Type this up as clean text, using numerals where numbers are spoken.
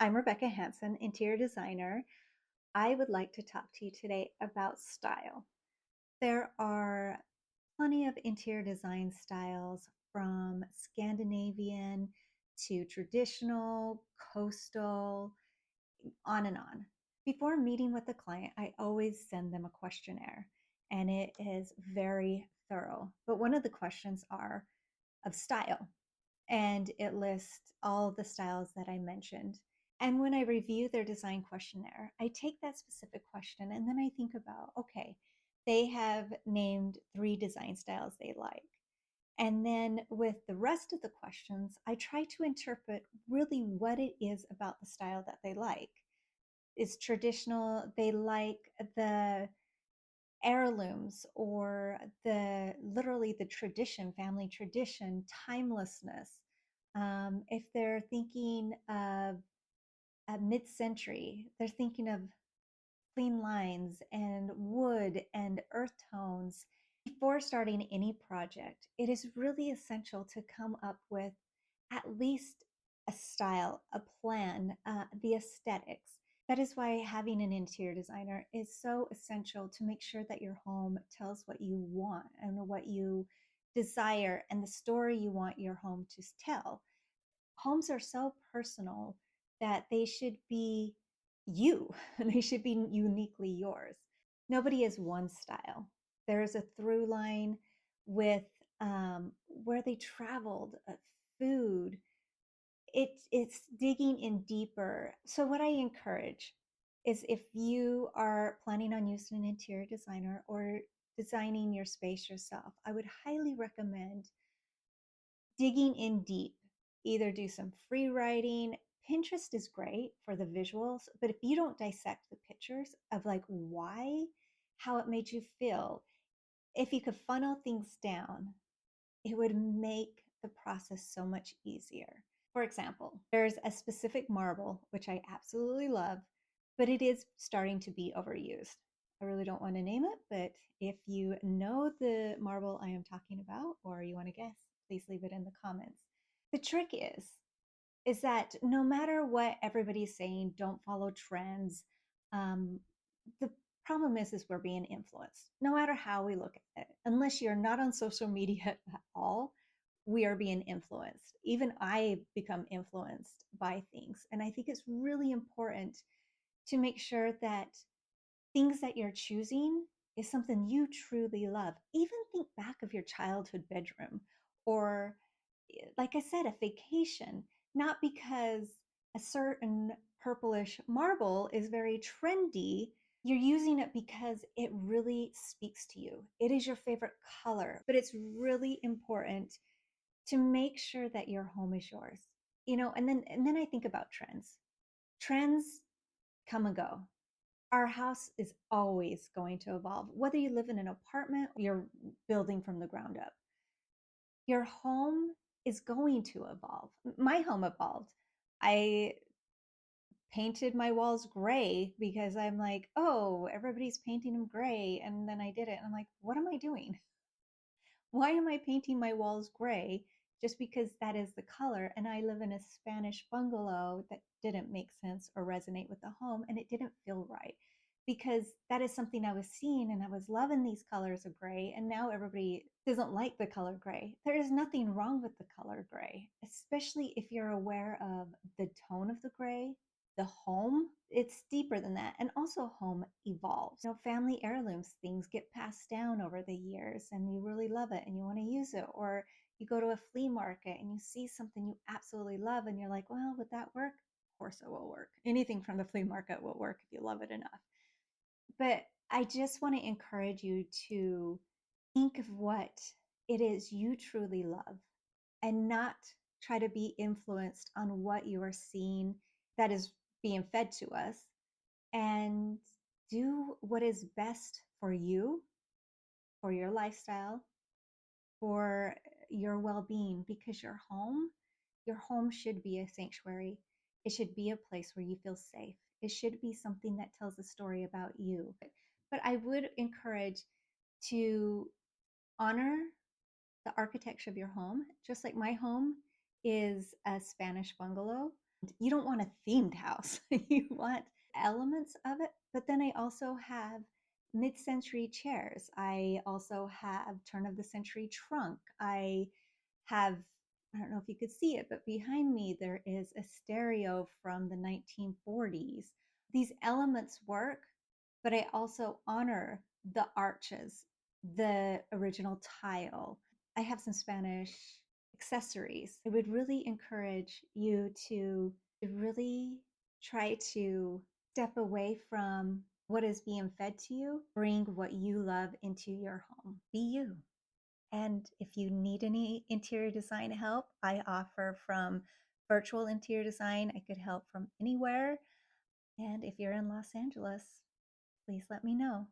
I'm Rebecca Hanson, interior designer. I would like to talk to you today about style. There are plenty of interior design styles from Scandinavian to traditional, coastal, on and on. Before meeting with the client, I always send them a questionnaire and it is very thorough. But one of the questions are of style and it lists all of the styles that I mentioned. And when I review their design questionnaire, I take that specific question and then I think about, okay, they have named 3 design styles they like. And then with the rest of the questions, I try to interpret really what it is about the style that they like. It's traditional, they like the heirlooms or the literally the tradition, family tradition, timelessness. If they're thinking of a mid-century, they're thinking of clean lines and wood and earth tones. Before starting any project, it is really essential to come up with at least a style, a plan, the aesthetics. That is why having an interior designer is so essential to make sure that your home tells what you want and what you desire and the story you want your home to tell. Homes are so personal that they should be you, they should be uniquely yours. Nobody is one style. There is a through line with where they traveled, food. It's digging in deeper. So what I encourage is if you are planning on using an interior designer or designing your space yourself, I would highly recommend digging in deep. Either do some free writing. Pinterest is great for the visuals, but if you don't dissect the pictures of like why, how it made you feel, if you could funnel things down, it would make the process so much easier. For example, there's a specific marble, which I absolutely love, but it is starting to be overused. I really don't want to name it, but if you know the marble I am talking about, or you want to guess, please leave it in the comments. The trick is that no matter what everybody's saying, don't follow trends. The problem is we're being influenced. No matter how we look at it, unless you're not on social media at all, we are being influenced. Even I become influenced by things. And I think it's really important to make sure that things that you're choosing is something you truly love. Even think back of your childhood bedroom or, like I said, a vacation, not because a certain purplish marble is very trendy. You're using it because it really speaks to you. It is your favorite color, but it's really important to make sure that your home is yours. And then I think about trends. Trends come and go. Our house is always going to evolve, whether you live in an apartment or you're building from the ground up. Your home is going to evolve. My home evolved. I painted my walls gray because I'm like, oh, everybody's painting them gray. And then I did it. And I'm like, what am I doing? Why am I painting my walls gray just because that is the color? And I live in a Spanish bungalow that didn't make sense or resonate with the home, and it didn't feel right because that is something I was seeing and I was loving these colors of gray. And now everybody doesn't like the color gray. There is nothing wrong with the color gray, especially if you're aware of the tone of the gray, the home. It's deeper than that. And also home evolves. Family heirlooms, things get passed down over the years and you really love it and you want to use it. Or you go to a flea market and you see something you absolutely love and you're like, well, would that work? Of course it will work. Anything from the flea market will work if you love it enough. But I just want to encourage you to think of what it is you truly love and not try to be influenced on what you are seeing that is being fed to us, and do what is best for you, for your lifestyle, for your well-being, because your home should be a sanctuary. It should be a place where you feel safe. It should be something that tells a story about you. But I would encourage to honor the architecture of your home. Just like my home is a Spanish bungalow, You don't want a themed house. You want elements of it. But then I also have mid-century chairs. I also have turn of the century trunk. I have, I don't know if you could see it, but behind me there is a stereo from the 1940s. These elements work, but I also honor the arches, the original tile. I have some Spanish accessories. I would really encourage you to really try to step away from what is being fed to you, bring what you love into your home. Be you. And if you need any interior design help, I offer from virtual interior design. I could help from anywhere. And if you're in Los Angeles, please let me know.